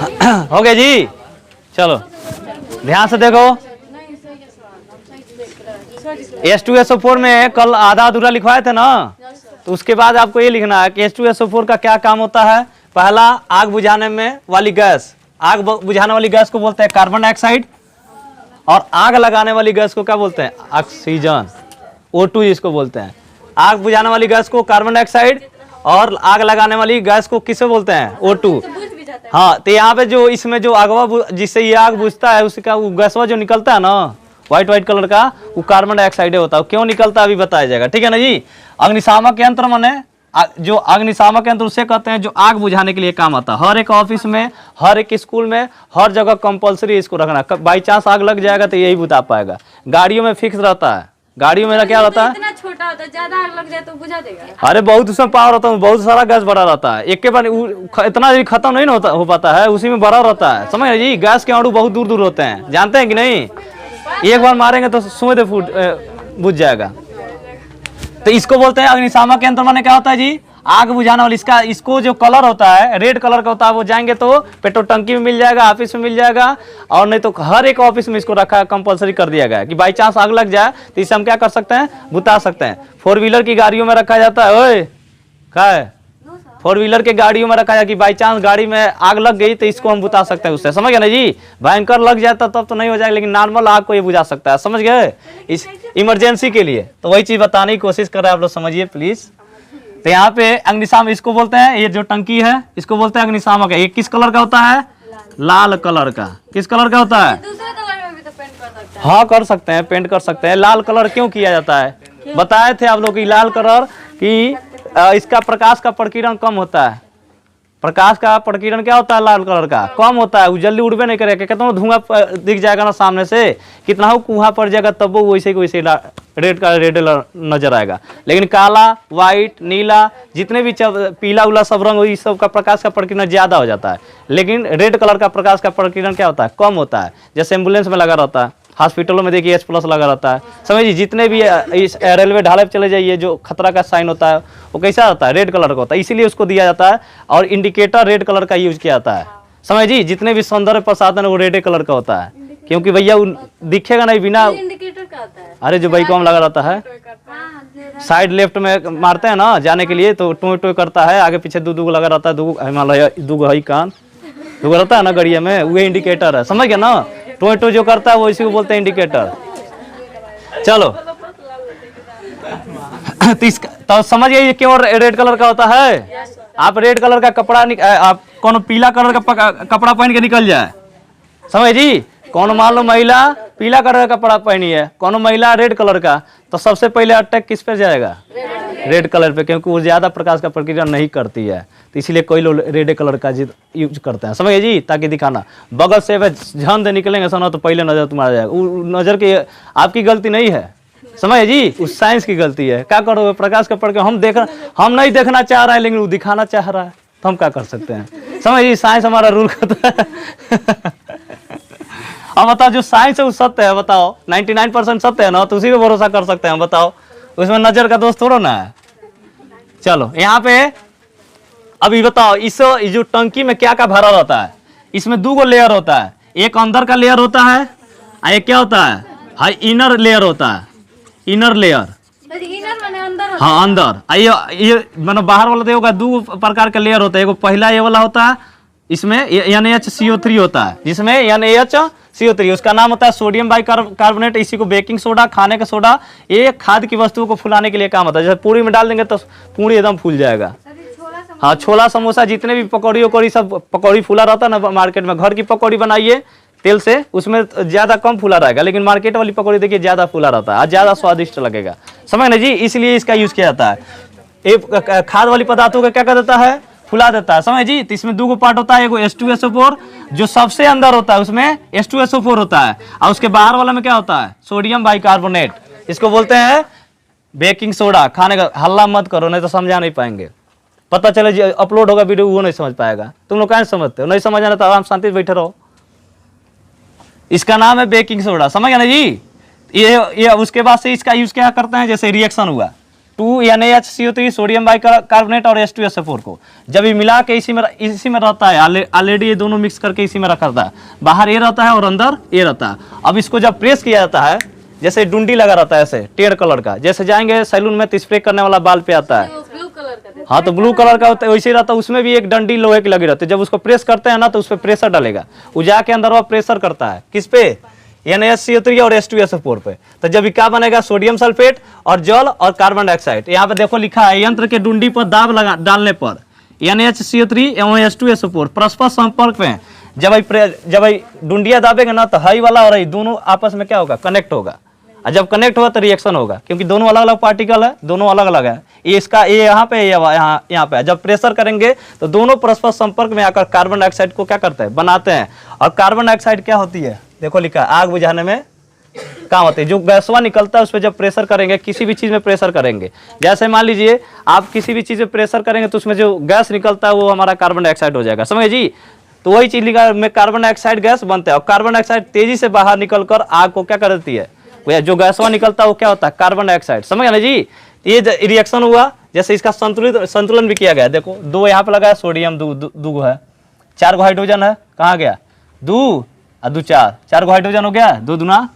हो गया जी। चलो ध्यान से देखो, H2SO4 में कल आधा अधूरा लिखवाए थे ना, तो उसके बाद आपको ये लिखना है कि H2SO4 का क्या काम होता है। पहला, आग बुझाने में वाली गैस, आग बुझाने वाली गैस को बोलते हैं कार्बन डाइऑक्साइड, और आग लगाने वाली गैस को क्या बोलते हैं, ऑक्सीजन, O2 जिसको बोलते हैं। आग बुझाने वाली गैस को कार्बन डाइऑक्साइड और आग लगाने वाली गैस को किसे बोलते हैं, O2। हाँ, तो यहाँ पे जो इसमें जो आगवा जिससे ये आग बुझता है उसका वो गैसवा जो निकलता है ना व्हाइट कलर का, वो कार्बन डाइऑक्साइड होता है। क्यों निकलता है अभी बताया जाएगा, ठीक है ना जी। अग्निशामक यंत्र माने जो अग्निशामक यंत्र उसे कहते हैं जो आग बुझाने के लिए काम आता है। हर एक ऑफिस में, हर एक स्कूल में, हर जगह कंपलसरी इसको रखना। बाई चांस आग लग जाएगा तो यही बुझा पाएगा। गाड़ियों में फिक्स रहता है, गाड़ियों में क्या रहता है, इतना छोटा होता है, ज्यादा आग लग जाए तो बुझा देगा। अरे बहुत उसमें पावर होता है, बहुत सारा गैस भरा रहता है, एक के बार इतना भी खत्म नहीं हो पाता है, उसी में भरा रहता है। समझ रहे जी, गैस के अणु बहुत दूर दूर होते हैं, जानते हैं कि नहीं। एक बार मारेंगे तो सुबह फूट बुझ जाएगा। तो इसको बोलते हैं अग्निशामक यंत्र। माने क्या होता है जी, आग बुझाने वाली। इसको जो कलर होता है रेड कलर का होता है, वो जाएंगे तो पेट्रोल टंकी में मिल जाएगा, ऑफिस में मिल जाएगा, और नहीं तो हर एक ऑफिस में इसको रखा कंपलसरी कर दिया गया है कि बाई चांस आग लग जाए तो इसे हम क्या कर सकते हैं, बुता सकते हैं। 4 व्हीलर की गाड़ियों में रखा जाता है। ओए क्या है, 4 व्हीलर के गाड़ियों में रखा जाए कि बाई चांस गाड़ी में आग लग गई तो इसको हम बुता सकते हैं उससे। समझ गए ना जी। भयंकर लग जाता तब तो नहीं हो जाएगा, लेकिन नॉर्मल आग को ये बुझा सकता है। समझ गए, इस इमरजेंसी के लिए। तो वही चीज बताने की कोशिश कर रहे हैं आप लोग, समझिए प्लीज। तो यहाँ पे अग्निशामक इसको बोलते हैं, ये जो टंकी है इसको बोलते हैं अग्निशामक है। ये किस कलर का होता है, लाल कलर का। किस कलर का होता है, दूसरे कलर में भी तो पेंट कर सकते हैं। हाँ कर सकते हैं, पेंट कर सकते हैं। लाल कलर क्यों किया जाता है, बताए थे आप लोग की लाल कलर की इसका प्रकाश का प्रकीर्णन कम होता है। प्रकाश का प्रकीर्णन क्या होता है, लाल कलर का कम होता है, वो जल्दी उड़बे नहीं करेगा। कितना धुआं दिख जाएगा ना सामने से, कितना हो कुआं पड़ जाएगा, तब वो वैसे को वैसे रेड का रेड नजर आएगा। लेकिन काला, व्हाइट, नीला, जितने भी पीला उला सब रंग, इस सब का प्रकाश का प्रकीर्णन ज्यादा हो जाता है। लेकिन रेड कलर का प्रकाश का प्रकीर्णन क्या होता है, कम होता है। जैसे एम्बुलेंस में लगा रहता है, हॉस्पिटलों में देखिए H+ लगा रहता है। समझिए, जितने भी इस रेलवे ढाले पे चले जाइए, जो खतरा का साइन होता है वो कैसा होता है, रेड कलर का होता है, इसीलिए उसको दिया जाता है। और इंडिकेटर रेड कलर का यूज किया जाता है। समझिए, जितने भी सौंदर्य प्रसाधन है वो रेड कलर का होता है, क्योंकि भैया दिखेगा नहीं बिना। इंडिकेटर का होता है, अरे जो बाइकों में लगा रहता है, साइड लेफ्ट में मारते हैं ना जाने के लिए, तो टोय टोय करता है, आगे पीछे दू लगा रहता है, दू हई कान दू रहता है ना गड़िया में, वो इंडिकेटर है। समझ गया ना, टोय जो करता है वो इसी को बोलते हैं इंडिकेटर। चलो तो समझ गए क्यों रेड कलर का होता है। आप रेड कलर का कपड़ा आप कौन पीला कलर का कपड़ा पहन के निकल जाए, समझ जी, कौन मान लो महिला पीला कलर का कपड़ा पहनी है, कौन महिला रेड कलर का, तो सबसे पहले अटैक किस पे जाएगा, रेड कलर पे, क्योंकि वो ज्यादा प्रकाश का प्रकीर्णन नहीं करती है। तो इसलिए कोई लोग रेड कलर का यूज करते हैं, समझिए जी, ताकि दिखाना। बगल से झंड निकलेंगे सुना तो पहले नजर तुम्हारा जाएगा, वो नजर की आपकी गलती नहीं है, समझिए जी, उस साइंस की गलती है। क्या करोगे, प्रकाश का पढ़ के हम नहीं देखना चाह रहे हैं, लेकिन वो दिखाना चाह रहा है, तो हम क्या कर सकते हैं। समझिए, साइंस हमारा रूल करता है। अब बताओ, जो साइंस है वो सत्य है, बताओ 99% सत्य है ना, तो उसी पे भरोसा कर सकते हैं। बताओ, उसमें नजर का दोस्त थोड़ा ना है। चलो यहाँ पे अभी बताओ, इस जो टंकी में क्या क्या भरा रहता है, इसमें 2 लेयर होता है, एक अंदर का लेयर होता है और एक क्या होता है, इनर लेयर होता है। इनर लेयर, इनर माने अंदर, हाँ अंदर। ये मतलब बाहर वाला देखोगा 2 प्रकार के लेयर होता है। एगो पहला ये वाला होता है, इसमें NaHCO3 होता है, जिसमें NaHCO3 उसका नाम होता है सोडियम बाइकार्बोनेट। इसी को बेकिंग सोडा, खाने का सोडा, ये खाद्य की वस्तुओं को फुलाने के लिए काम होता है। जैसे पूरी में डाल देंगे तो पूरी एकदम फूल जाएगा। हाँ, छोला समोसा, जितने भी पकौड़ी वकौड़ी, सब पकौड़ी फूला रहता है ना मार्केट में। घर की पकौड़ी बनाइए तेल से, उसमें ज्यादा कम फूला रहेगा, लेकिन मार्केट वाली पकौड़ी देखिए ज्यादा फूला रहता है और ज्यादा स्वादिष्ट लगेगा, समझ ना जी, इसलिए इसका यूज किया जाता है। एक खाद वाली पदार्थों का क्या कर देता है, फुला देता है, समझ जी। तो इसमें 2 पार्ट होता है, एक H2SO4 जो सबसे अंदर होता है, उसमें H2SO4 होता है, और उसके बाहर वाला में क्या होता है, सोडियम बाइकार्बोनेट। इसको बोलते हैं बेकिंग सोडा। खाने का हल्ला मत करो, नहीं तो समझा नहीं पाएंगे। पता चले जी अपलोड होगा वीडियो, वो नहीं समझ पाएगा। तुम लोग क्या समझते हो, नहीं समझ आना तो आराम शांति से बैठे रहो। इसका नाम है बेकिंग सोडा, समझ गया ना जी। ये उसके बाद से इसका यूज क्या करते हैं, जैसे रिएक्शन हुआ, 2NaHCO3 सोडियम बाइकार्बोनेट और H2SO4 को जब ये मिला के इसी में रहता है, ऑलरेडी ये दोनों मिक्स करके इसी में रखा रहता है, बाहर ये रहता है और अंदर ये रहता है। अब इसको जब प्रेस किया जाता है, जैसे डुंडी लगा रहता है ऐसे टेढ़ कलर का, जैसे जाएंगे सैलून में तो स्प्रे करने वाला बाल पे आता है, ब्लू कलर का देते हाँ तो ब्लू कलर का होता है, वैसे ही रहता है। उसमें भी एक डंडी लोहे की लगी रहती है, जब उसको प्रेस करते हैं ना तो उस पर प्रेशर डालेगा, वो जाके अंदर वो प्रेशर करता है किस पे, NaHCO3 और H2SO4 पे। तो जब क्या बनेगा, सोडियम सल्फेट और जल और कार्बन डाइऑक्साइड। यहाँ पे देखो लिखा है, यंत्र के डुंडी पर दाब डालने पर NaHCO3 एवं H2SO4 परस्पर संपर्क में जब डुंडिया दाबेगा ना तो हाई वाला और हाई दोनों आपस में क्या होगा, कनेक्ट होगा, और जब कनेक्ट होगा तो रिएक्शन होगा, क्योंकि दोनों अलग अलग पार्टिकल है, दोनों अलग अलग है। ये इसका ये यहाँ पे, यहाँ पे। जब प्रेशर करेंगे तो दोनों परस्पर संपर्क में आकर कार्बन डाइऑक्साइड को क्या करते हैं, बनाते हैं। और कार्बन डाइऑक्साइड क्या होती है, देखो लिखा है, आग बुझाने में काम होती है। जो गैसवा निकलता है उस पर जब प्रेशर करेंगे, किसी भी चीज में प्रेशर करेंगे, जैसे मान लीजिए आप किसी भी चीज में प्रेशर करेंगे तो उसमें जो गैस निकलता है वो हमारा कार्बन डाइऑक्साइड हो जाएगा, समझे जी। तो वही चीज लिखा में कार्बन डाइऑक्साइड गैस बनता है, और कार्बन डाइऑक्साइड तेजी से बाहर निकलकर आग को क्या कर देती है, जो गैसवा निकलता है वो क्या होता है, कार्बन डाइऑक्साइड, समझ गए जी। ये रिएक्शन हुआ, जैसे इसका संतुलन भी किया गया। देखो दो यहाँ पे लगा है सोडियम, दो गो है, 4 गो हाइड्रोजन है, कहाँ गया, 2 और 2 4 गो हाइड्रोजन हो गया, 2 दूना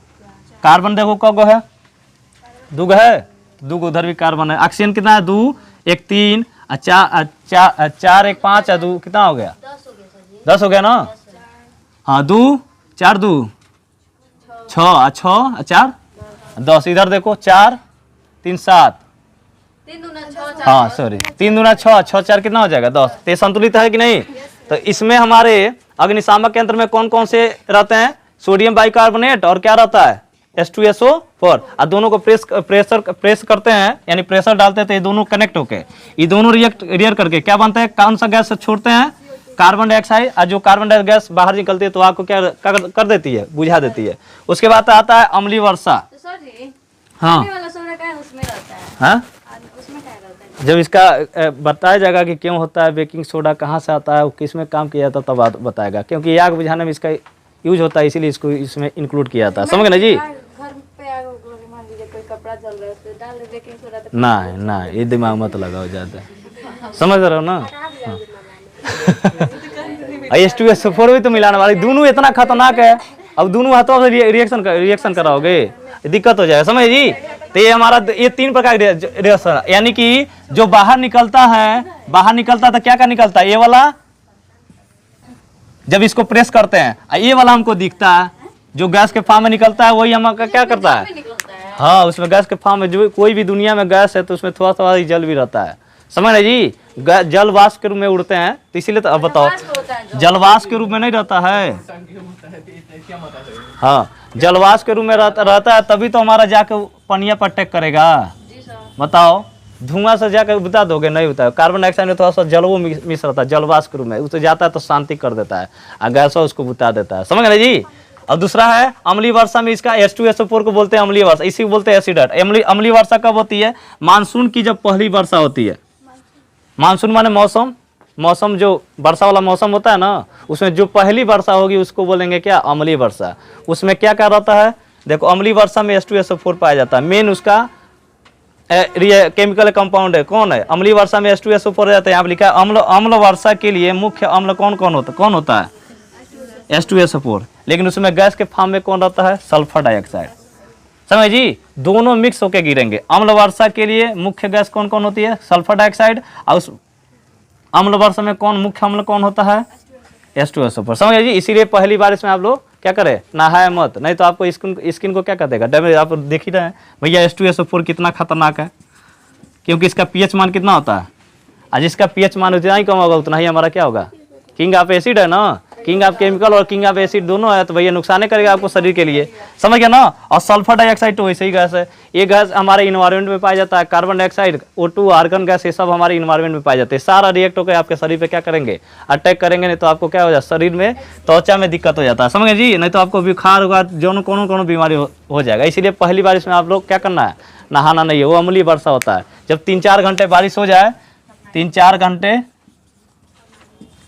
कार्बन, देखो क गो है, 2 गो है, 2 गो उधर भी कार्बन है। ऑक्सीजन कितना है, 2 1 3 और 4 1 5 और 2 कितना हो गया, 10 हो गया ना, हाँ 2 4 2 6 और 4 10, इधर देखो 4 3 7, 3 दूना 6 हाँ सॉरी 3 दूना 6 6 4 कितना हो जाएगा, 10। तो ये संतुलित है कि नहीं। तो इसमें हमारे अग्निशामक यंत्र में कौन कौन से रहते हैं, सोडियम बाइकार्बोनेट और क्या रहता है, H2SO4, और दोनों को प्रेस करते हैं, यानी प्रेशर डालते हैं तो ये दोनों कनेक्ट होके ये दोनों रिएक्ट करके क्या बनता है, कौन सा गैस छोड़ते हैं, कार्बन डाइऑक्साइड। और जो कार्बन डाइऑक्साइड गैस बाहर निकलती है तो आग को क्या कर देती है, बुझा देती है। उसके बाद आता है अम्लीय वर्षा। तो सर जी, हाँ वाला सोडा क्या है, उसमें रहता है, हाँ, उसमें क्या रहता है, जब इसका बताया जाएगा कि क्यों होता है, बेकिंग सोडा कहाँ से आता है, किस में काम किया जाता है, तब बताएगा। क्योंकि आग बुझाने में इसका यूज होता है, इसीलिए इसको इसमें इंक्लूड किया जाता है, समझ गए ना जी। घर पे आग मान लीजिए कोई कपड़ा जल रहा है, उसमें डाल दे बेकिंग सोडा तो ना ये दिमाग मत लगाओ ज्यादा, समझ रहे हो ना। H2SO4 भी तो मिलाने वाली, दोनों इतना खतरनाक है, अब दोनों हाथों से रिएक्शन कराओगे दिक्कत हो जाएगा, समझ जी। तो ये हमारा ये 3 प्रकार के रिएक्शन, यानी कि जो बाहर निकलता है तो क्या निकलता है, ये वाला जब इसको प्रेस करते हैं, ये वाला हमको दिखता है, जो गैस के फॉर्म में निकलता है वही हम क्या करता है, निकलता है। हाँ उसमें गैस के फॉर्म में जो कोई भी दुनिया में गैस है तो उसमें थोड़ा थोड़ा ही जल भी रहता है, समझ रहे जी। जल वाष्प के रूप में उड़ते हैं, तो इसीलिए तो अब बताओ, जलवाष्प के रूप में नहीं रहता है, हाँ जलवाष्प के रूप में रहता है, तभी तो हमारा जाके पनिया पर अटैक करेगा। बताओ धुआं से जाकर बुता दोगे, नहीं होता है। कार्बन डाइऑक्साइड में थोड़ा सा जलवो मिस रहता है, जलवाष्प के रूप में उससे जाता है तो शांति कर देता है, और गैस उसको बुता देता है, समझ रहे जी। और दूसरा है अम्लीय वर्षा में, इसका H2SO4 को बोलते हैं अम्लीय वर्षा, इसी को बोलते हैं एसिड। अम्लीय वर्षा कब होती है, मानसून की जब पहली वर्षा होती है। मानसून माने मौसम जो वर्षा वाला मौसम होता है ना, उसमें जो पहली वर्षा होगी उसको बोलेंगे क्या, अम्लीय वर्षा। उसमें क्या रहता है, देखो अम्लीय वर्षा में H2SO4 पाया जाता है, मेन उसका केमिकल कंपाउंड है, कौन है, अम्लीय वर्षा में H2SO4 रहता है। यहाँ लिखा है अम्ल वर्षा के लिए मुख्य अम्ल कौन होता है, H2SO4। लेकिन उसमें गैस के फॉर्म में कौन रहता है, सल्फर डाइऑक्साइड, समझ जी। दोनों मिक्स होकर गिरेंगे। अम्ल वर्षा के लिए मुख्य गैस कौन होती है, सल्फर डाइऑक्साइड। और उस अम्ल वर्षा में मुख्य अम्ल कौन होता है, H2SO4, समझ जी। इसीलिए पहली बार इसमें आप लोग क्या करें, नहाए मत, नहीं तो आपको स्किन को क्या कर देगा, डैमेज। आप देख ही रहे हैं भैया H2SO4 कितना खतरनाक है, क्योंकि इसका pH मान कितना होता है, आज इसका pH मान उतना ही कम होगा, उतना ही हमारा क्या होगा, किंग ऑफ एसिड है ना, किंग ऑफ केमिकल और किंग ऑफ एसिड दोनों है, तो भैया नुकसान करेगा आपको शरीर के लिए, समझ गया ना। और सल्फर डाइऑक्साइड तो वैसे ही गैस है, ये गैस हमारे इन्वायरमेंट में पाया जाता है। Carbon dioxide, O2, argon gas, ये सब हमारे इन्वायरमेंट में पाए जाते हैं। सारा रिएक्ट होकर आपके शरीर पे क्या करेंगे, अटैक करेंगे, नहीं तो आपको क्या हो जाए, शरीर में त्वचा में दिक्कत हो जाता है, समझ गए जी। नहीं तो आपको बुखार होगा, जो कौन बीमारी हो जाएगा। इसीलिए पहली बार इसमें आप लोग क्या करना है, नहाना नहीं है, वो अम्लीय वर्षा होता है। जब 3-4 घंटे बारिश हो जाए, 3-4 घंटे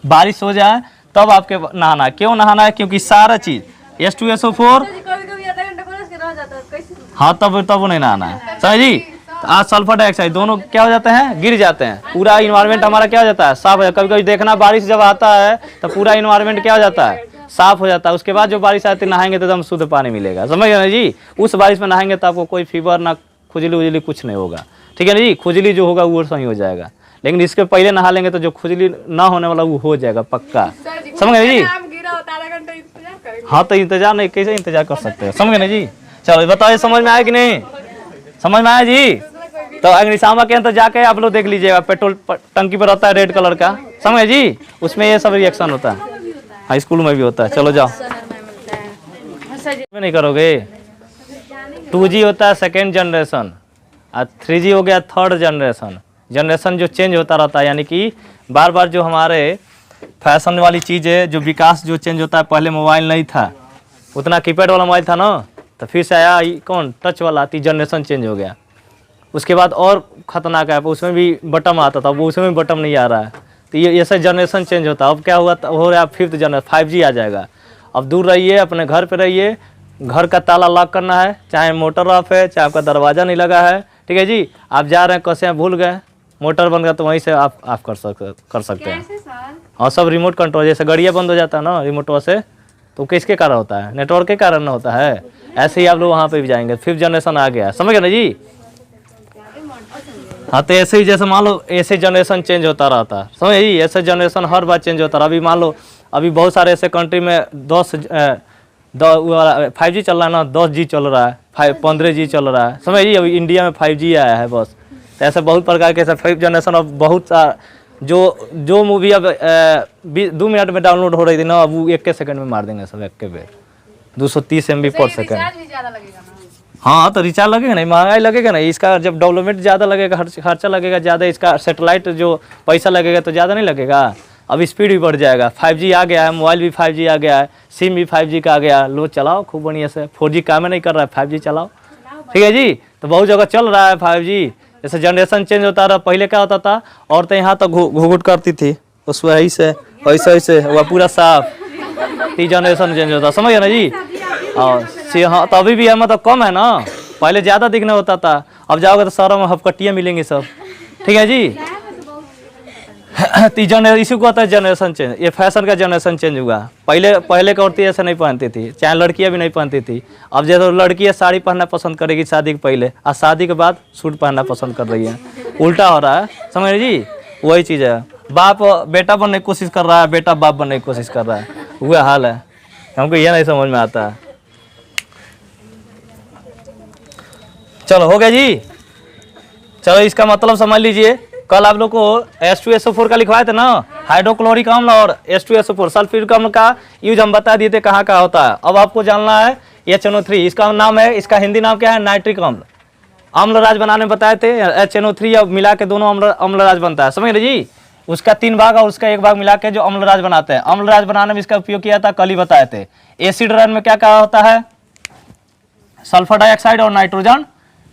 बारिश हो जाए तब आपके नहाना है। क्यों नहाना है, क्योंकि सारा चीज H2SO4, कभी-कभी आधा घंटा बरस के रह जाता है, कैसे हाँ तब नहीं नहाना है, समझ जी। तो आज सल्फर डाइऑक्साइड दोनों क्या हो जाते हैं, गिर जाते हैं, पूरा इन्वायरमेंट हमारा क्या हो जाता है, साफ हो जाता है। कभी कभी देखना बारिश जब आता है तो पूरा इन्वायरमेंट क्या हो जाता है, साफ हो जाता है। उसके बाद जो बारिश आती है नहाएंगे तो एकदम शुद्ध पानी मिलेगा, समझ गए ना जी। उस बारिश में नहाएंगे तो आपको कोई फीवर ना खुजली उजली कुछ नहीं होगा, ठीक है ना जी। खुजली जो होगा वो सही हो जाएगा, लेकिन इसके पहले नहा लेंगे तो जो खुजली ना होने वाला वो हो जाएगा पक्का, समझ गए जी। हाँ तो इंतजार नहीं, कैसे इंतजार कर सकते हैं, समझ गए ना जी। चलो बताओ समझ में आया कि नहीं, समझ में आया जी। तो अग्निशामक के अंदर जाके आप लोग देख लीजिएगा, पेट्रोल टंकी पर रहता है रेड कलर का, समझ गए जी। उसमें ये सब रिएक्शन होता है, हाँ स्कूल में भी होता है। चलो जाओ, नहीं करोगे। 2G होता है सेकेंड जनरेशन और 3G हो गया थर्ड जनरेशन। जनरेशन जो चेंज होता रहता है, यानी कि बार बार जो हमारे फैशन वाली चीज़ें जो विकास जो चेंज होता है। पहले मोबाइल नहीं था, उतना कीपैड वाला मोबाइल था ना, तो फिर से आया कौन, टच वाला, 3 जनरेशन चेंज हो गया। उसके बाद और खतरनाक है, उसमें भी बटन आता था, वो उसमें भी बटन नहीं आ रहा है। तो ये ऐसे जनरेशन चेंज होता है। अब क्या हुआ, हो रहा है 5th जनरेशन 5G आ जाएगा। अब दूर रहिए, अपने घर पे रहिए, घर का ताला लॉक करना है, चाहे मोटर ऑफ है, चाहे आपका दरवाज़ा नहीं लगा है, ठीक है जी। आप जा रहे हैं कैसे भूल गए, मोटर बंद गया तो वहीं से आप ऑफ कर सकते हैं। और सब रिमोट कंट्रोल, जैसे गाड़ियाँ बंद हो जाता है ना रिमोटवा से, तो किसके कारण होता है, नेटवर्क के कारण ना होता है। ऐसे ही आप लोग वहाँ पे भी जाएंगे, 5th जनरेशन आ गया, समझ गए ना जी। हाँ तो ऐसे ही जैसे मान लो ऐसे जनरेशन चेंज होता रहता है, समझ जी। ऐसे जनरेशन हर बार चेंज होता रहा। अभी मान लो अभी बहुत सारे ऐसे कंट्री में 5G चल रहा है ना, 10G चल रहा है, 15G चल रहा है, समझ जी। अभी इंडिया में 5G आया है बस। तो ऐसे बहुत प्रकार के ऐसे 5th जनरेशन अब बहुत जो मूवी अब 2 मिनट में डाउनलोड हो रही थी ना, अब वो 1 सेकंड में मार देंगे सब एक के बेर, 230 MB पर सेकंड। हाँ तो रिचार्ज लगेगा नहीं, महंगाई लगेगा नहीं, इसका जब डेवलपमेंट ज़्यादा लगेगा, खर्चा लगेगा ज़्यादा, इसका सेटेलाइट जो पैसा लगेगा तो ज़्यादा नहीं लगेगा। अब स्पीड भी बढ़ जाएगा, 5G आ गया है, मोबाइल भी 5G आ गया है, सिम भी 5G का आ गया, लो चलाओ खूब बढ़िया से। 4G काम नहीं कर रहा है, 5G चलाओ, ठीक है जी। तो बहुत जगह चल रहा है 5G। जैसे जनरेशन चेंज होता रहा, पहले क्या होता था, औरतें यहाँ तक घुघुट करती थी, उस वही से ऐसे वह पूरा साफ। 3 जनरेशन चेंज होता, समझ गए ना जी। और हाँ तो अभी भी है, मतलब कम है ना, पहले ज़्यादा दिखने होता था। अब जाओगे तो शहरों में हफकटियाँ मिलेंगी सब, ठीक है जी। इसी को होता है जनरेशन चेंज, ये फैशन का जनरेशन चेंज हुआ। पहले की औरतें ऐसे नहीं पहनती थी, चाहे लड़कियां भी नहीं पहनती थी। अब जैसे लड़की साड़ी पहनना पसंद करेगी शादी के पहले, और शादी के बाद सूट पहनना पसंद कर रही है, उल्टा हो रहा है, समझ रहे जी। वही चीज़ है, बाप बेटा बनने की कोशिश कर रहा है, बेटा बाप बनने की कोशिश कर रहा है, वह हाल है। हमको यह नहीं समझ में आता है। चलो हो गया जी। चलो इसका मतलब समझ लीजिए, कल आप लोग को H2SO4 का लिखवाए थे ना, हाइड्रोक्लोरिक अम्ल और H2SO4 सल्फ्यूरिक अम्ल का यूज हम बता दिए थे कहाँ का होता है। अब आपको जानना है HNO3, इसका नाम है, इसका हिंदी नाम क्या है, नाइट्रिक अम्ल। अम्लराज बनाने बताए थे, HNO3 अब मिला के दोनों अम्लराज बनता है, समझ रहे जी। उसका 3 भाग और उसका 1 भाग मिला के जो अम्लराज बनाते हैं। अम्लराज बनाने में इसका उपयोग किया था, कल ही बताए थे। एसिड रन में क्या क्या होता है, सल्फर डाइऑक्साइड और नाइट्रोजन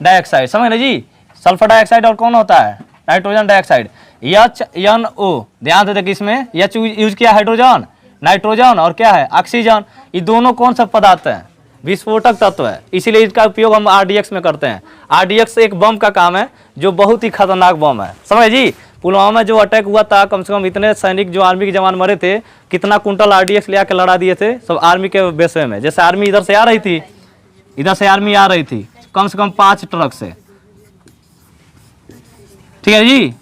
डाइऑक्साइड, समझ रहे जी। सल्फर डाइऑक्साइड और कौन होता है, नाइट्रोजन डाइऑक्साइड, HNO। ध्यान से देखिए, इसमें H यूज किया हाइड्रोजन, नाइट्रोजन और क्या है ऑक्सीजन। ये दोनों कौन सा पदार्थ है, विस्फोटक तत्व है, इसीलिए इसका उपयोग हम RDX में करते हैं। RDX एक बम का काम है जो बहुत ही खतरनाक बम है, समझे जी। पुलवामा में जो अटैक हुआ था, कम से कम इतने सैनिक जो आर्मी के जवान मरे थे, कितना कुंटल RDX ले आके लड़ा दिए थे सब आर्मी के बेसवे में। जैसे आर्मी इधर से आ रही थी, इधर से आर्मी आ रही थी कम से कम 5 ट्रक से, ठीक है जी।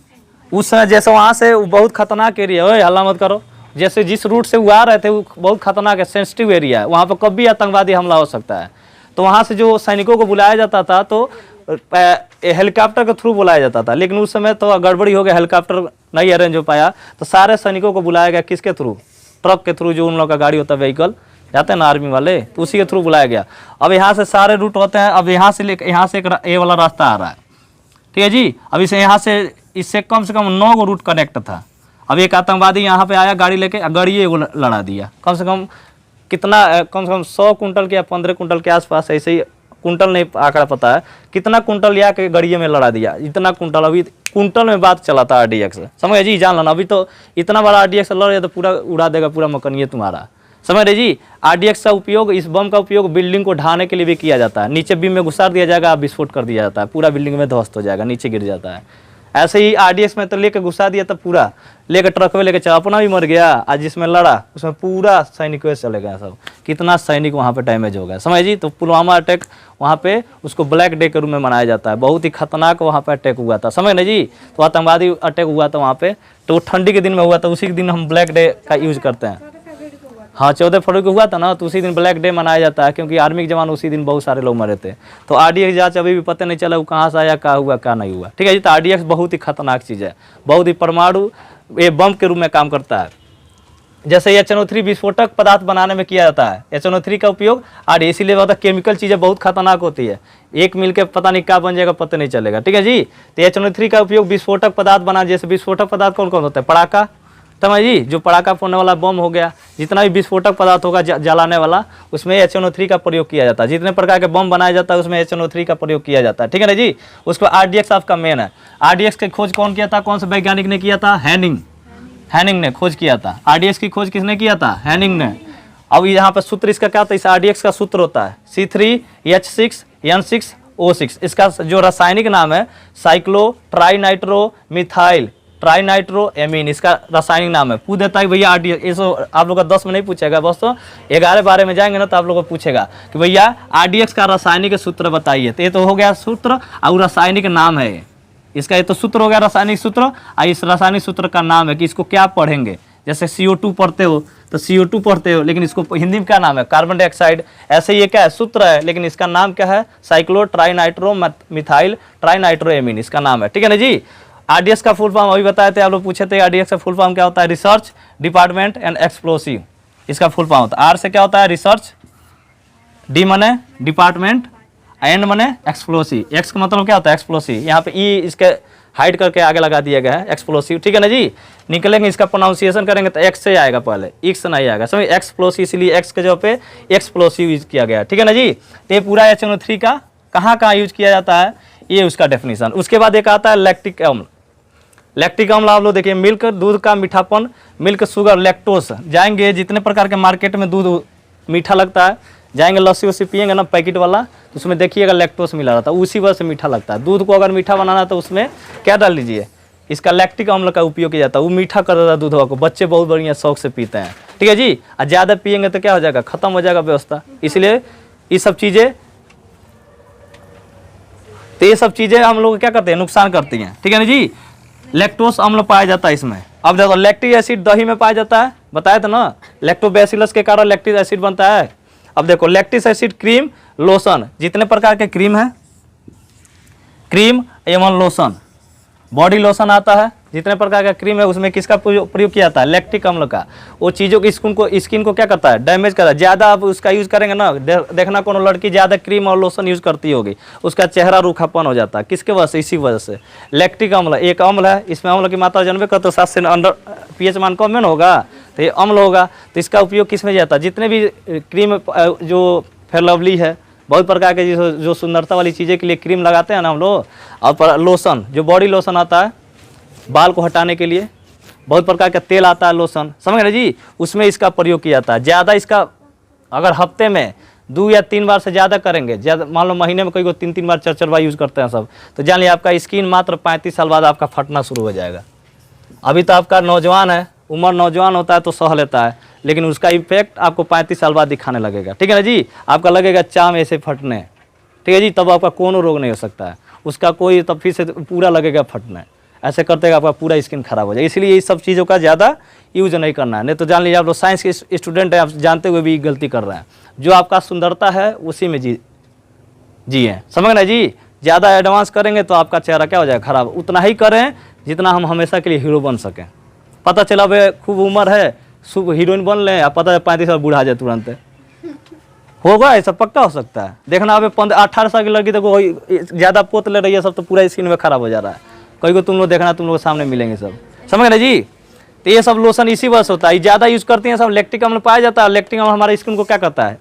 उस समय जैसे वहाँ से बहुत खतरनाक एरिया है, हल्ला मत करो। जैसे जिस रूट से वो आ रहे थे वो बहुत खतरनाक है, सेंसिटिव एरिया है, वहाँ पर कभी आतंकवादी हमला हो सकता है। तो वहाँ से जो सैनिकों को बुलाया जाता था तो हेलीकॉप्टर के थ्रू बुलाया जाता था, लेकिन उस समय तो गड़बड़ी हो गया, हेलीकॉप्टर नहीं अरेंज हो पाया, तो सारे सैनिकों को बुलाया गया किसके थ्रू, ट्रक के थ्रू, जो उन लोग का गाड़ी होता है, व्हीकल जाते हैं ना आर्मी वाले, तो उसी के थ्रू बुलाया गया। अब यहाँ से सारे रूट होते हैं, अब यहाँ से एक ए वाला रास्ता आ रहा है, ठीक है जी। अब इसे यहाँ से इससे कम से कम 9 गो रूट कनेक्ट था। अब एक आतंकवादी यहाँ पे आया गाड़ी लेके, गाड़ी वो लड़ा दिया, कम से कम कितना, कम से कम 100 कुंटल के या 15 कुंटल के आसपास, ऐसे ही कुंटल नहीं आंकड़ा पता है, कितना कुंटल या के गड़िए में लड़ा दिया, इतना कुंटल। अभी कुंटल में बात चला था RDX, समझ जी, जान लेना। अभी तो इतना बड़ा RDX लड़ जाए तो पूरा उड़ा देगा, पूरा मकनिए तुम्हारा, समझ रहे जी। RDX का उपयोग, इस बम का उपयोग बिल्डिंग को ढहाने के लिए भी किया जाता है। नीचे बीम में घुसा दिया जाएगा, विस्फोट कर दिया जाता है, पूरा बिल्डिंग में ध्वस्त हो जाएगा, नीचे गिर जाता है। ऐसे ही RDX में तो लेकर घुसा दिया तो पूरा लेकर ट्रक में लेकर चला, अपना भी मर गया, आज जिसमें लड़ा उसमें पूरा सैनिक चले गए सब, कितना सैनिक वहाँ पे डैमेज हो गया, समझ जी। तो पुलवामा अटैक वहाँ पे उसको ब्लैक डे के रूप में मनाया जाता है, बहुत ही खतरनाक वहाँ पे अटैक हुआ था, समझ ना जी। तो आतंकवादी अटैक हुआ था वहाँ पे, तो ठंडी के दिन में हुआ था, उसी के दिन हम ब्लैक डे का यूज करते हैं। हाँ 14 फरवरी को हुआ था ना, तो उसी दिन ब्लैक डे मनाया जाता है, क्योंकि आर्मी के जवान उसी दिन बहुत सारे लोग मरे थे। तो RDX जांच अभी भी पता नहीं चला वो कहाँ से आया, क्या हुआ क्या नहीं हुआ, ठीक है जी। तो RDX बहुत ही खतरनाक चीज़ है, बहुत ही परमाणु ये बम के रूप में काम करता है। जैसे HNO3 विस्फोटक पदार्थ बनाने में किया जाता है, HNO3 का उपयोग RDX, इसीलिए होता है केमिकल चीज़ें बहुत खतरनाक होती है, एक मिल के पता नहीं क्या बन जाएगा, पता नहीं चलेगा, ठीक है जी। तो HNO3 का उपयोग विस्फोटक पदार्थ बना, जैसे विस्फोटक पदार्थ कौन कौन होता है, पटाखा, समझ जी, जो पटाखा फोड़ने वाला बम हो गया, जितना भी विस्फोटक पदार्थ होगा जलाने वाला, उसमें HNO3 का प्रयोग किया जाता है। जितने प्रकार के बम बनाया जाता है उसमें HNO3 का प्रयोग किया जाता है, ठीक है ना जी। उसको RDX आपका मेन है। RDX की खोज कौन किया था, कौन से वैज्ञानिक ने किया था, हैनिंग ने खोज किया था। RDX की खोज किसने किया था, हैनिंग ने। अब यहाँ पर सूत्र इसका क्या था, इस RDX का सूत्र होता है C3H6N6O6। इसका जो रासायनिक नाम है साइक्लो ट्राइनाइट्रो मिथाइल ट्राइनाइट्रोएमीन, इसका रासायनिक नाम है। पूछ देता है भैया RDX, इसको आप लोग का 10 में नहीं पूछेगा, बस तो 11 बारे में जाएंगे ना तो आप लोग को पूछेगा कि भैया RDX का रासायनिक सूत्र बताइए। तो ये तो हो गया सूत्र और रासायनिक नाम है इसका, ये तो सूत्र हो गया रासायनिक सूत्र, और इस रासायनिक सूत्र का नाम है कि इसको क्या पढ़ेंगे। जैसे CO2 पढ़ते हो तो CO2 पढ़ते हो, लेकिन इसको हिंदी में क्या नाम है, कार्बन डाइऑक्साइड। ऐसे ये क्या है, सूत्र है, लेकिन इसका नाम क्या है, साइक्लो ट्राइनाइट्रो मिथाइल ट्राइनाइट्रोएमीन इसका नाम है, ठीक है ना जी। RDX का फुल फॉर्म अभी बताए थे, आप लोग पूछे थे RDX का फुल फॉर्म क्या होता है, रिसर्च डिपार्टमेंट एंड एक्सप्लोसिव, इसका फुल फॉर्म होता है। R से क्या होता है, रिसर्च, D मने डिपार्टमेंट, एंड मने एक्सप्लोसिव, X का मतलब क्या होता है, एक्सप्लोसिव। यहाँ पे E इसके हाइड करके आगे लगा दिया गया है, एक्सप्लोसिव, ठीक है ना जी। निकलेंगे इसका प्रोनाउंसिएशन करेंगे तो X से आएगा पहले, X से नहीं आएगा, समझ, एक्सप्लोसिव, इसलिए X के जगह पे एक्सप्लोसिव यूज किया गया, ठीक है ना जी। तो ये पूरा HNO3 का कहाँ यूज किया जाता है, ये उसका डेफिनेशन। उसके बाद एक आता है लैक्टिक अम्ल। लैक्टिक अम्ल आप लोग देखिए, मिल्क, दूध का मीठापन, मिल्क शुगर, लैक्टोस। जाएंगे जितने प्रकार के मार्केट में दूध मीठा लगता है, जाएंगे लस्सी वस्सी पियेंगे ना पैकेट वाला, तो उसमें देखिएगा लैक्टोस मिला रहता है, उसी वजह से मीठा लगता है। दूध को अगर मीठा बनाना है तो उसमें क्या डाल लीजिए, इसका लैक्टिक अम्ल का उपयोग किया जाता है, वो मीठा कर देता है दूध को, बच्चे बहुत बढ़िया शौक से पीते हैं, ठीक है जी। और ज़्यादा पियेंगे तो क्या हो जाएगा, खत्म हो जाएगा व्यवस्था। इसलिए ये सब चीज़ें, तो ये सब चीज़ें हम लोग क्या करते हैं, नुकसान करती हैं, ठीक है ना जी। लैक्टोस अम्ल पाया जाता है इसमें। अब देखो लैक्टिक एसिड दही में पाया जाता है, बताया था ना, लैक्टोबैसिलस के कारण लैक्टिक एसिड बनता है। अब देखो लैक्टिक एसिड क्रीम, लोशन, जितने प्रकार के क्रीम है, क्रीम एवं लोशन, बॉडी लोशन आता है, जितने प्रकार का क्रीम है उसमें किसका प्रयोग किया जाता है, लैक्टिक अम्ल का। वो चीज़ों की स्किन को क्या करता है, डैमेज करता है। ज़्यादा आप उसका यूज़ करेंगे ना, देखना कोनो लड़की ज़्यादा क्रीम और लोशन यूज़ करती होगी, उसका चेहरा रूखापन हो जाता है, किसके वजह से, इसी वजह से। लैक्टिक अम्ल एक अम्ल है, इसमें अम्ल की मात्रा जानबे कर, तो 7 से अंडर pH मान कम में होगा, तो ये अम्ल होगा। तो इसका उपयोग किस में जाता है, जितने भी क्रीम जो फेयर लवली है, बहुत प्रकार के जो सुंदरता वाली चीज़ें के लिए क्रीम लगाते हैं ना हम लोग, और लोशन जो बॉडी लोशन आता है बाल को हटाने के लिए, बहुत प्रकार का तेल आता है लोशन, समझ रहे जी, उसमें इसका प्रयोग किया जाता है। ज़्यादा इसका अगर हफ्ते में 2 या 3 बार से ज़्यादा करेंगे, ज़्यादा मान लो महीने में कोई को 3-3 बार 4-4 बार यूज़ करते हैं सब, तो जान लिया आपका स्किन मात्र 35 साल बाद आपका फटना शुरू हो जाएगा। अभी तो आपका नौजवान है, उम्र नौजवान होता है तो सह लेता है, लेकिन उसका इफेक्ट आपको 35 साल बाद दिखाने लगेगा, ठीक है ना जी। आपका लगेगा चाम ऐसे फटने, ठीक है जी, तब आपका कोनो रोग नहीं हो सकता है उसका कोई, तब फिर से पूरा लगेगा फटने, ऐसे करते आपका पूरा स्किन खराब हो जाए। इसलिए ये सब चीज़ों का ज़्यादा यूज नहीं करना है, नहीं तो जान लीजिए आप लोग साइंस के स्टूडेंट हैं, आप जानते हुए भी गलती कर रहे हैं। जो आपका सुंदरता है उसी में जिए, समझ ना जी। ज़्यादा एडवांस करेंगे तो आपका चेहरा क्या हो जाएगा, खराब। उतना ही करें जितना हम हमेशा के लिए हीरो बन सकें। पता चला भाई खूब उम्र है, शुभ हीरोइन बन लें, आप पता है 35 साल बूढ़ा जाए तुरंत, होगा ऐसा, पक्का हो सकता है। देखना अब 18 साल की लड़की देखो ज़्यादा पोत ले रही है सब, तो पूरा स्किन में खराब हो जा रहा है। कोई को तुम लोग देखना, तुम लोग सामने मिलेंगे सब, समझ रहे जी। तो ये सब लोशन इसी वजह से होता है, ज़्यादा यूज़ करते हैं सब, लैक्टिक अम्ल पाया जाता है। लैक्टिक अम्ल हमारे स्किन को क्या करता है,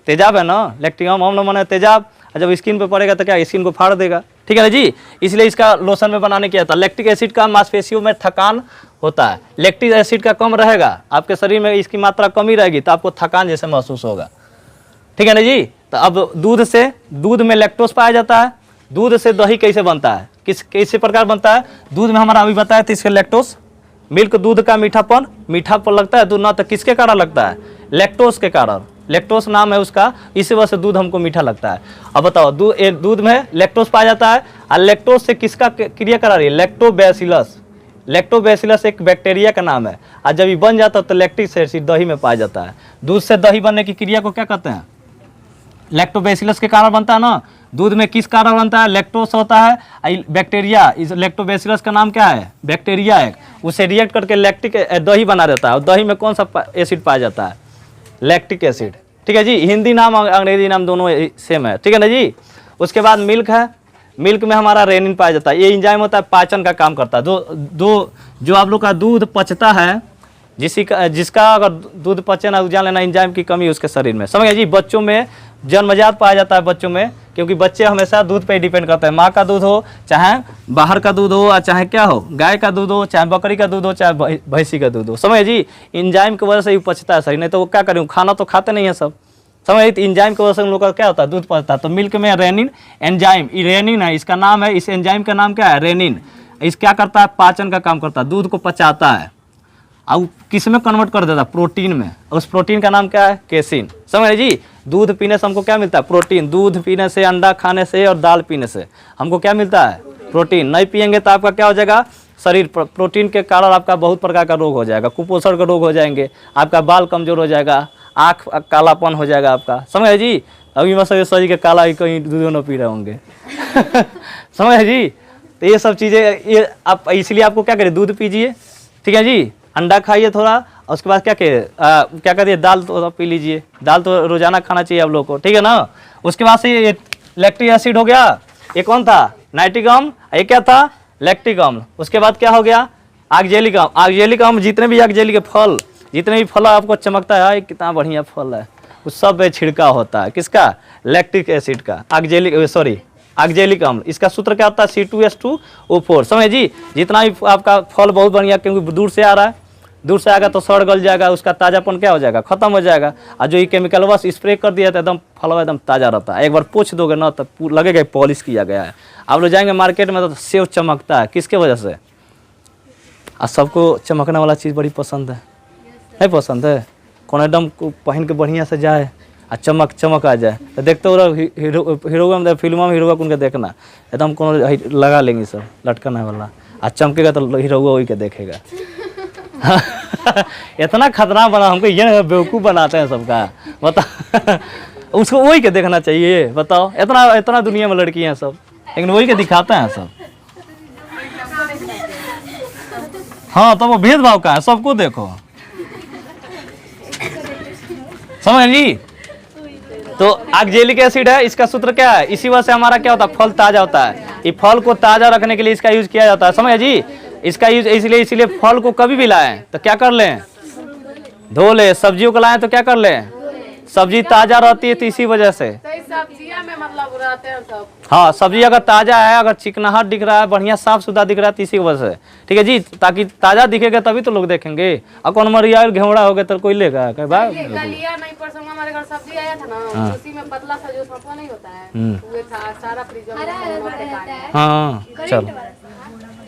तेजाब है ना, लैक्टिक अम्ल माने तेजाब, जब स्किन पे पड़ेगा तो क्या स्किन को फाड़ देगा, ठीक है ना जी, इसलिए इसका लोशन में बनाने किया था। लैक्टिक एसिड का मांसपेशियों में थकान होता है, लैक्टिक एसिड का कम रहेगा, आपके शरीर में इसकी मात्रा कमी रहेगी तो आपको थकान जैसे महसूस होगा, ठीक है ना जी। तो अब दूध में लैक्टोज पाया जाता है। दूध से दही कैसे बनता है, कैसे प्रकार बनता है? दूध में हमारा अभी बताया था इसके लैक्टोज, मिल्क दूध का मीठापन लगता है दूध ना, तो किसके कारण लगता है? लैक्टोज के कारण, लैक्टोज नाम है उसका, इसी वजह से दूध हमको मीठा लगता है। अब बताओ दूध में लैक्टोज पाया जाता है, और लैक्टोज से किसका क्रिया करा रही है? लैक्टोबैसिलस। लैक्टोबैसिलस एक बैक्टीरिया का नाम है, और जब ये बन जाता है तो लैक्टिक एसिड दही में पाया जाता है। दूध से दही बनने की क्रिया को क्या कहते हैं? लैक्टोबैसिलस के कारण बनता है ना। दूध में किस कारण बनता है? लैक्टोज होता है, बैक्टीरिया, इस लैक्टोबैसिलस का नाम क्या है? बैक्टीरिया है, उसे रिएक्ट करके लैक्टिक दही बना देता है। और दही में कौन सा एसिड पाया जाता है? लैक्टिक एसिड, ठीक है जी। हिंदी नाम अंग्रेजी नाम दोनों सेम है, ठीक है ना जी। उसके बाद मिल्क है, मिल्क में हमारा रेनिन पाया जाता है। ये एंजाइम होता है, पाचन का काम करता है। जो आप लोग का दूध पचता है, जिसका अगर दूध पचे ना, जान लेना एंजाइम की कमी उसके शरीर में, समझ जी। बच्चों में जन्मजात पाया जाता है बच्चों में, क्योंकि बच्चे हमेशा दूध पे डिपेंड करते हैं। माँ का दूध हो, चाहे बाहर का दूध हो, चाहे क्या हो, गाय का दूध हो, चाहे बकरी का दूध हो, चाहे भैंसी का दूध हो, समझ जी। एंजाइम की वजह से ही पचता है शरीर, नहीं तो वो क्या करें, खाना तो खाते नहीं है सब, समझ। एंजाइम की वजह से उन लोग का क्या होता है? दूध पचता है। तो मिल्क में रेनिन एंजाइम, रेनिन है इसका नाम है, इस एंजाइम का नाम क्या है? रेनिन। इस क्या करता है? पाचन का काम करता है, दूध को पचाता है, और किस में कन्वर्ट कर देता है? प्रोटीन में। उस प्रोटीन का नाम क्या है? केसिन, समझ जी। दूध पीने से हमको क्या मिलता है? प्रोटीन। दूध पीने से, अंडा खाने से और दाल पीने से हमको क्या मिलता है? प्रोटीन। नहीं पियेंगे तो आपका क्या हो जाएगा? शरीर प्रोटीन के कारण आपका बहुत प्रकार का रोग हो जाएगा, कुपोषण का रोग हो जाएंगे, आपका बाल कमजोर हो जाएगा, आँख कालापन हो जाएगा आपका, समझ जी। अभी मैं शरीर के काला ही कहीं दूध न पी रहे होंगे समझ जी। तो ये सब चीज़ें, ये आप इसलिए आपको क्या करें? दूध पीजिए, ठीक है जी। अंडा खाइए थोड़ा, और उसके बाद क्या करिए? दाल तो पी लीजिए, दाल तो रोजाना खाना चाहिए आप लोग को, ठीक है ना। उसके बाद से ये लैक्टिक एसिड हो गया, ये कौन था? नाइट्रिक अम्ल, ये क्या था? लैक्टिक अम्ल। उसके बाद क्या हो गया? ऑक्जेलिक अम्ल। ऑक्जेलिक अम्ल, जितने भी ऑक्जेलिक के फल, जितने भी फल आपको चमकता है, कितना बढ़िया फल है, उस सब पे छिड़काव होता है, किसका? लैक्टिक एसिड का, ऑक्जेलिक अम्ल। इसका सूत्र क्या होता है? C2H2O4, समझ जी। जितना भी आपका फल बहुत बढ़िया, क्योंकि दूर से आ रहा है, दूर से आएगा तो सड़ गल जाएगा, उसका ताजापन क्या हो जाएगा? खत्म हो जाएगा। और जो ये केमिकल बस स्प्रे कर दिया तो एकदम फल एकदम ताज़ा रहता है। एक बार पोंछ दोगे ना तो लगेगा पॉलिश किया गया है। आप लोग जाएंगे मार्केट में तो सेव चमकता है, किसके वजह से? और सबको चमकने वाला चीज़ बड़ी पसंद है, नहीं पसंद है? कौन एकदम पहन के बढ़िया से जाए और चमक आ जाए, तो देखते हो हीरो में, फिल्मों में हीरो उनके देखना एकदम कौन लगा लेंगे सब लटकने वाला, और चमकेगा तो हीरो वही के देखेगा इतना खतरनाक बना, हमको ये बेवकूफ़ बनाते हैं सबका, बता उसको वही के देखना चाहिए, बताओ। इतना दुनिया में लड़कियां सब, लेकिन वही के दिखाते हैं सब। हाँ, तो वो भेदभाव का है, सबको देखो, समझ ली। तो ऑक्जेलिक एसिड है, इसका सूत्र क्या है? इसी वजह से हमारा क्या होता है? फल ताजा होता है। ये फल को ताजा रखने के लिए इसका यूज किया जाता है, समझ जी। इसका यूज इसलिए फल को कभी भी लाएं तो क्या कर लें? धो ले। सब्जियों को लाएं तो क्या कर लें? सब्जी ताजा रहती है, तो इसी वजह से सब्जियां में मतलब रहते हैं सब। हाँ, सब्जी अगर ताजा है, अगर चिकनाहट दिख रहा है, बढ़िया साफ सुथरा दिख रहा है, तो इसी वजह से, ठीक है जी। ताकि ताजा दिखेगा तभी तो लोग देखेंगे। और कौन मरिया घेवड़ा हो गया तो कोई लेगा? नहीं, परसों हमारे घर सब्जी आया था ना, उसी में पतला सा जो सफा नहीं होता है, वो था, सारा फ्रीजर में। हाँ,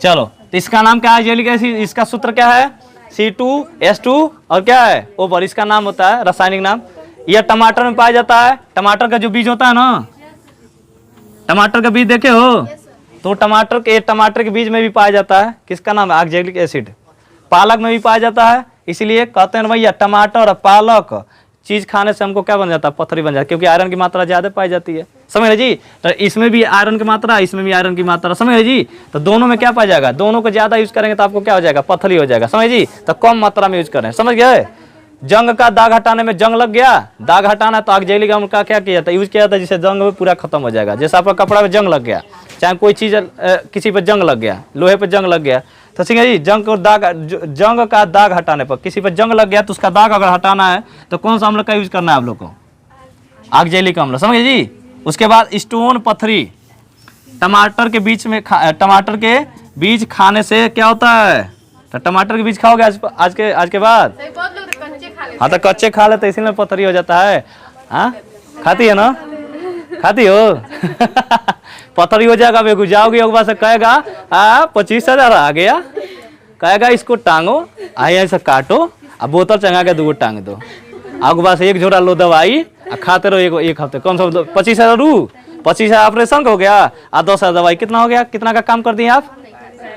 चलो। तो इसका नाम क्या है? Oxalic acid. इसका सूत्र क्या है? C2H2 और क्या है? ओवर। इसका नाम होता है रासायनिक नाम। यह टमाटर में पाया जाता है। टमाटर का जो बीज होता है ना, टमाटर का बीज देखे हो तो टमाटर के बीज में भी पाया जाता है, किसका नाम है? Oxalic acid. पालक में भी पाया जाता है, इसीलिए कहते हैं भैया टमाटर और पालक चीज खाने से हमको क्या बन जाता है? पथरी बन जाती है, क्योंकि आयरन की मात्रा ज्यादा पाई जाती है, समझ रहे जी। तो इसमें भी आयरन की मात्रा, इसमें भी आयरन की मात्रा, समझ रहे जी। तो दोनों में क्या पाया जाएगा? दोनों को ज्यादा यूज करेंगे तो आपको क्या हो जाएगा? पथरी हो जाएगा, समझ जी। तो कम मात्रा में यूज करें, समझ गए। जंग का दाग हटाने में, जंग लग गया, दाग हटाना तो ऑक्जेलिक अम्ल का क्या किया जाता है? यूज किया जाता है, जिससे जंग में पूरा खत्म हो जाएगा। जैसे आपका कपड़ा में जंग लग गया, चाहे कोई चीज किसी पे जंग लग गया, लोहे पे जंग लग गया, तो ठीक है जी। जंग का दाग हटाने पर, किसी पे जंग लग गया तो उसका दाग अगर हटाना है तो कौन सा अम्ल का यूज करना है आप लोग को? ऑक्जेलिक अम्ल, समझ जी। उसके बाद स्टोन, पथरी, टमाटर के बीच में टमाटर के बीज खाने से क्या होता है? तो टमाटर के बीज खाओगे आज के बाद? सही, बहुत लोग तो कच्चे खा लेते हाँ तो कच्चे खा लेते इसीलिए पथरी हो जाता है। हाँ खाती है ना? खाती हो? पथरी हो जाएगा, बेगू जाओगे एक बार से कहेगा 25,000 आ गया, कहेगा इसको टांगो आई ऐसा काटो अब बोतल चंगा के 2 टांग दो, आगे बार से 1 झोरा लो दवाई खाते रहो एक हफ्ते, कम से कम 25,000 रू 25,000 ऑपरेशन का हो गया और 10,000 दवाई। कितना हो गया? कितना का काम कर दिए आप?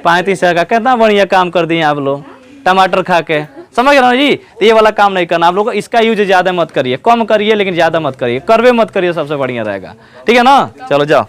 35,000 का। कितना बढ़िया काम कर दिए आप लोग टमाटर खा के, समझ रहे हो जी? तो ये वाला काम नहीं करना आप लोग, इसका यूज ज्यादा मत करिए, कम करिए लेकिन ज्यादा मत करिए, करवे मत करिए, सबसे बढ़िया रहेगा। ठीक है ना? चलो जाओ।